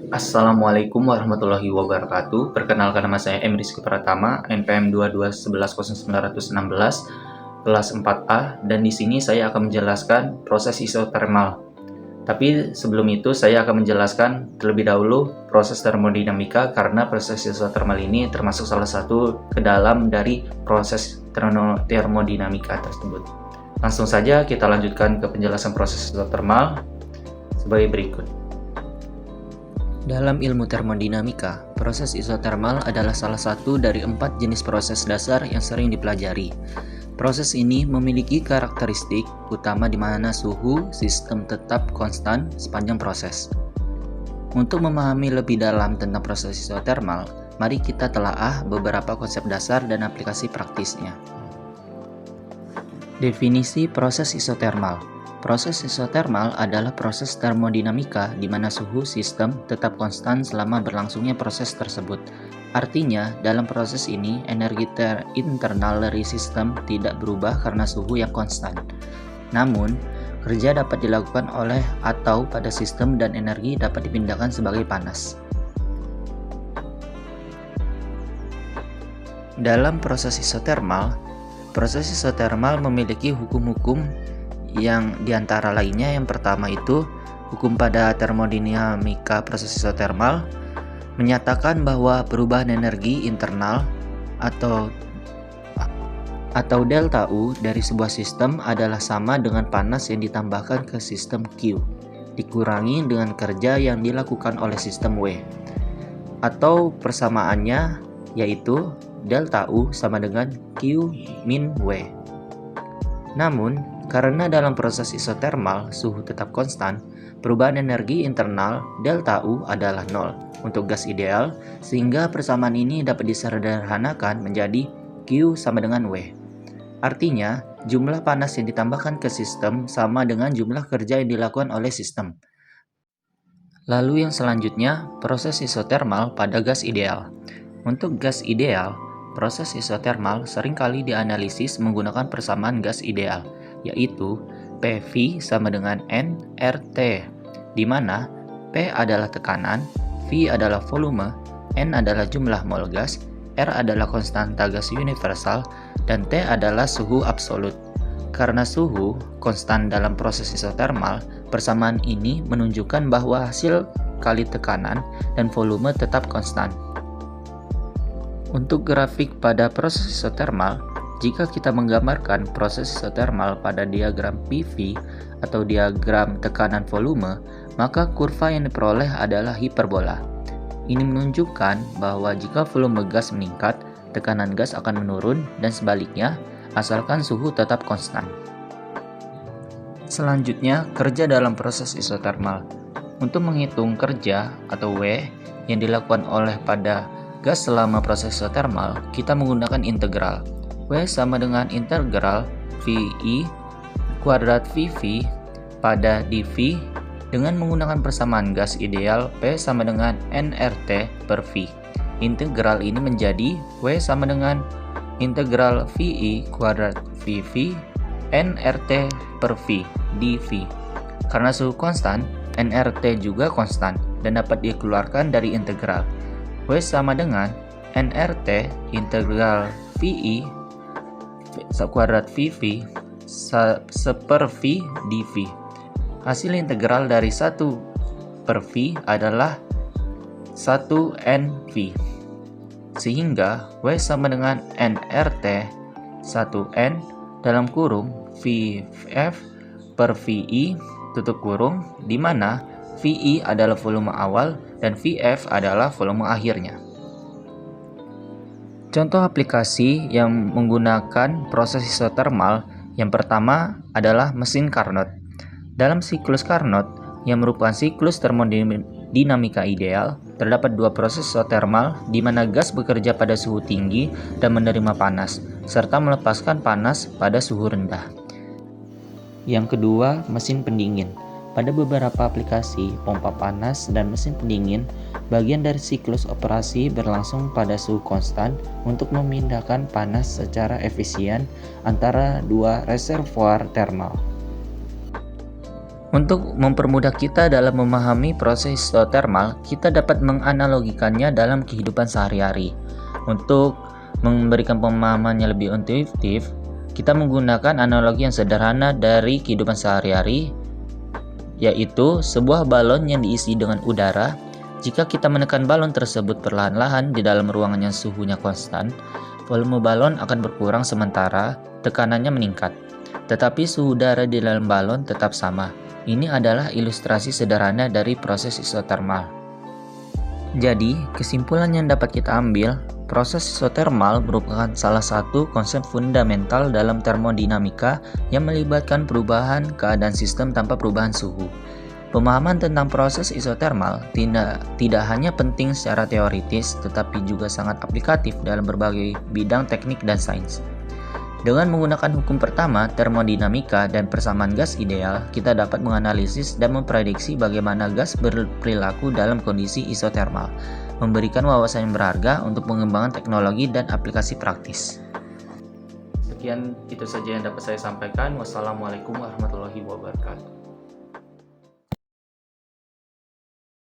Assalamualaikum warahmatullahi wabarakatuh. Perkenalkan, nama saya M. Rizky Pratama, NPM 22110916, kelas 4A, dan di sini saya akan menjelaskan proses isotermal. Tapi sebelum itu saya akan menjelaskan terlebih dahulu proses termodinamika, karena proses isotermal ini termasuk salah satu ke dalam dari proses termodinamika tersebut. Langsung saja kita lanjutkan ke penjelasan proses isotermal sebagai berikut. Dalam ilmu termodinamika, proses isotermal adalah salah satu dari 4 jenis proses dasar yang sering dipelajari. Proses ini memiliki karakteristik utama di mana suhu sistem tetap konstan sepanjang proses. Untuk memahami lebih dalam tentang proses isotermal, mari kita telaah beberapa konsep dasar dan aplikasi praktisnya. Definisi proses isotermal. Proses isotermal adalah proses termodinamika di mana suhu sistem tetap konstan selama berlangsungnya proses tersebut. Artinya, dalam proses ini, energi internal dari sistem tidak berubah karena suhu yang konstan. Namun, kerja dapat dilakukan oleh atau pada sistem dan energi dapat dipindahkan sebagai panas. Dalam proses isotermal memiliki hukum-hukum yang diantara lainnya, yang pertama itu hukum pada termodinamika proses isotermal menyatakan bahwa perubahan energi internal atau delta U dari sebuah sistem adalah sama dengan panas yang ditambahkan ke sistem Q dikurangi dengan kerja yang dilakukan oleh sistem W, atau persamaannya yaitu delta U sama dengan Q min W. Namun, karena dalam proses isotermal suhu tetap konstan, perubahan energi internal delta U adalah 0 untuk gas ideal, sehingga persamaan ini dapat disederhanakan menjadi Q sama dengan W. Artinya, jumlah panas yang ditambahkan ke sistem sama dengan jumlah kerja yang dilakukan oleh sistem. Lalu yang selanjutnya, proses isotermal pada gas ideal. Untuk gas ideal, proses isotermal seringkali dianalisis menggunakan persamaan gas ideal, yaitu PV sama dengan nRT, di mana P adalah tekanan, V adalah volume, N adalah jumlah mol gas, R adalah konstanta gas universal, dan T adalah suhu absolut. Karena suhu konstan dalam proses isotermal, persamaan ini menunjukkan bahwa hasil kali tekanan dan volume tetap konstan. Untuk grafik pada proses isotermal, jika kita menggambarkan proses isotermal pada diagram PV atau diagram tekanan volume, maka kurva yang diperoleh adalah hiperbola. Ini menunjukkan bahwa jika volume gas meningkat, tekanan gas akan menurun dan sebaliknya, asalkan suhu tetap konstan. Selanjutnya, kerja dalam proses isotermal. Untuk menghitung kerja atau W yang dilakukan oleh pada gas selama proses isotermal, kita menggunakan integral. W sama dengan integral VI kuadrat VV pada dV dengan menggunakan persamaan gas ideal P sama dengan nRT per V. Integral ini menjadi W sama dengan integral VI kuadrat VV nRT per V dV. Karena suhu konstan, nRT juga konstan dan dapat dikeluarkan dari integral. W sama dengan nRT integral VI kuadrat VV seper V dV. Hasil integral dari 1 per V adalah 1 NV. Sehingga W sama dengan nRT 1N dalam kurung VF per VI tutup kurung, di mana VI adalah volume awal dan VF adalah volume akhirnya. Contoh aplikasi yang menggunakan proses isotermal yang pertama adalah mesin Carnot. Dalam siklus Carnot, yang merupakan siklus termodinamika ideal, terdapat 2 proses isotermal di mana gas bekerja pada suhu tinggi dan menerima panas, serta melepaskan panas pada suhu rendah. Yang kedua, mesin pendingin. Pada beberapa aplikasi, pompa panas dan mesin pendingin, bagian dari siklus operasi berlangsung pada suhu konstan untuk memindahkan panas secara efisien antara dua reservoir termal. Untuk mempermudah kita dalam memahami proses isotermal, kita dapat menganalogikannya dalam kehidupan sehari-hari. Untuk memberikan pemahaman yang lebih intuitif, kita menggunakan analogi yang sederhana dari kehidupan sehari-hari, yaitu sebuah balon yang diisi dengan udara. Jika kita menekan balon tersebut perlahan-lahan di dalam ruangan yang suhunya konstan, volume balon akan berkurang sementara tekanannya meningkat. Tetapi suhu udara di dalam balon tetap sama. Ini adalah ilustrasi sederhana dari proses isotermal. Jadi, kesimpulan yang dapat kita ambil, proses isotermal merupakan salah satu konsep fundamental dalam termodinamika yang melibatkan perubahan keadaan sistem tanpa perubahan suhu. Pemahaman tentang proses isotermal tidak hanya penting secara teoritis, tetapi juga sangat aplikatif dalam berbagai bidang teknik dan sains. Dengan menggunakan hukum pertama, termodinamika dan persamaan gas ideal, kita dapat menganalisis dan memprediksi bagaimana gas berperilaku dalam kondisi isotermal, memberikan wawasan yang berharga untuk pengembangan teknologi dan aplikasi praktis. Sekian itu saja yang dapat saya sampaikan. Wassalamualaikum warahmatullahi wabarakatuh.